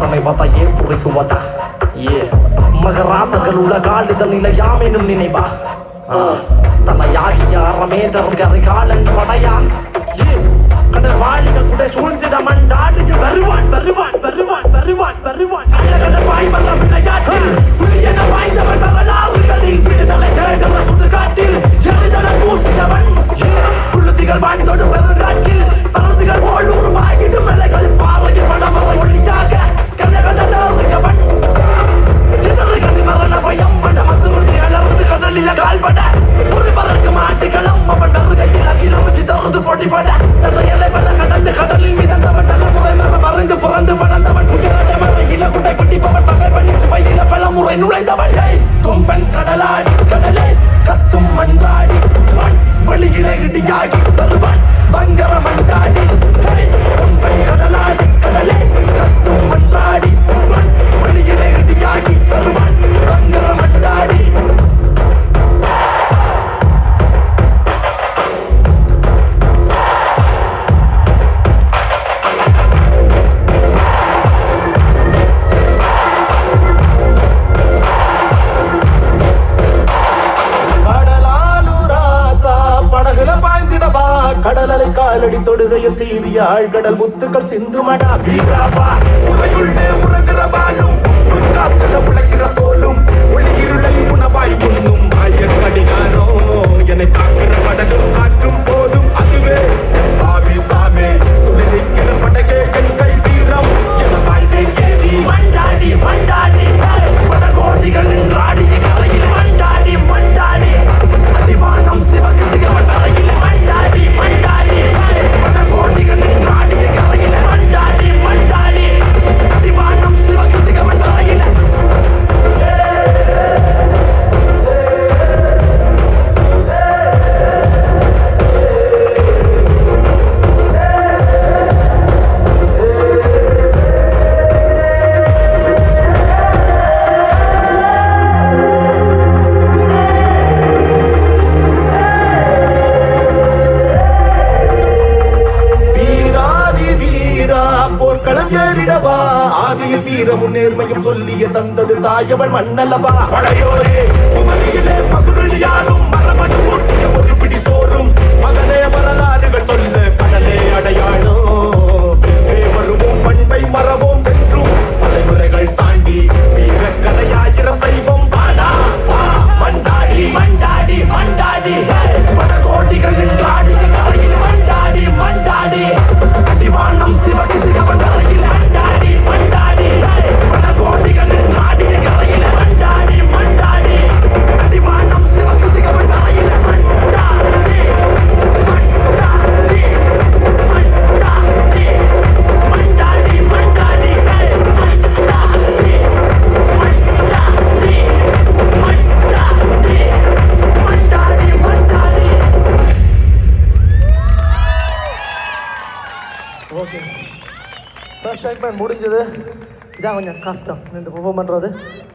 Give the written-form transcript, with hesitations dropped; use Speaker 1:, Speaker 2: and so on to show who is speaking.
Speaker 1: தன்னை பார்த்தா ஏன் புரிக்குவதா ஏ மகராசர்கள் உலகால் இதன் நிலையாம் எனும் நினைவா தலையாகிய அறமே தருகரை காலன் படையான் ஏ கடல் வாழிகள் கூட சூழ்ந்திட மண்டாடு வருவான் வருவான் வருவான் வருவான் வருவான் கடல் வாய் வர விளையாட்டு புலியன வாய்ந்தவன் வரலாறுகளில் விடுதலை தேடுற சுடுகாட்டில் எரிதலை பூசியவன் புழுதிகள் வாழ்ந்தோடு பெருங்காட்டில் பருதிகள் போல் உருவாகிடும் மலைகள் பாறையில் வடமர ஒளியாக கடகடலாறியவன் எதிரிகளின் மரண பயம் வட மதுருதி அலர்ந்து கடலில கால்பட ஒரு பறக்கு மாட்டுகளும் அவன் வருகையில் அகிலம் சிதறது பொடிபட எல்லை பல கடந்து கடலில் மிதந்தவன் தலைமுறை மறைந்து புறந்து வளர்ந்தவன் புகழட மழையில குட்டை குட்டிப்பவன் பகை பண்ணி குவையில பல முறை நுழைந்தவன் கொம்பன் கடலாடி கடலே கத்தும் மன்றாடி வழியில இடியாகி வருவான் பங்கர மண்டாடி கொம்பன் கடலாடி கடலே கத்தும் மன்றாடி வழியில இடியாகி வருவான் பங்கர மண்டாடி கடலலை காலடி தொடுகைய சீரிய ஆழ்கடல் முத்துக்கள் சிந்துமடா வீராவா உரையுள்ளே உறகிறவாலும் காத்துல உழைக்கிற தோலும் ஒளி இருளை உணவாய் உண்ணும் ஆயர் கடிகாரோ என்னை காக்கிற கடலும் காற்றும் போதும் அதுவே சாமி சாமே துணிக்கிற படகே எங்கள் வீரம் என வாழ்வே கேடி மண்டாடி மண்டாடி படகோடிகள் நின்றாடிய கரையில் மண்டாடி மண்டாடி அதிவானம் சிவகதிகவன் வரையில் மண்டாடி மண்டாடி படகோடிகள் நின்றாடிய கரையில் மண்டாடி மண்டாடி அதிவானம் சிவகதிகவன் வரையில் வீரமும் நேர்மையும் சொல்லிய தந்தது தாயவள் மண்ணல்லவா பழையோரே குமரியிலே பகுதியாலும் மரபணு ஊட்டிய ஒரு பிடி சோறும் மகனே வரலாறுகள் சொல்ல கடலே அடையாளம் வருவோம் பண்பை மரபோம் என்றும் தலைமுறைகள் தாண்டி வீரக்கதையாயிரம் செய்வோம் வாடா மண்டாடி மண்டாடி மண்டாடி படகோட்டிகள் நின்றாடிய கரையில் மண்டாடி மண்டாடி அடிவானம் சிவகிதிகவன் கரையில் மண்டாடி மண்டாடி படகோட்டிகள் நின்றாடிய கரையில் மண்டாடி மண்டாடி அடிவானம் சிவகிதிகவன் கரையில் Mandaadi Mandaadi Mandaadi Mandaadi Mandaadi Mandaadi Mandaadi Mandaadi Mandaadi. Okay, first segment முடிஞ்சது. இதான் கொஞ்சம் கஷ்டம் நின்று பெர்ஃபார்ம் பண்ணுறது.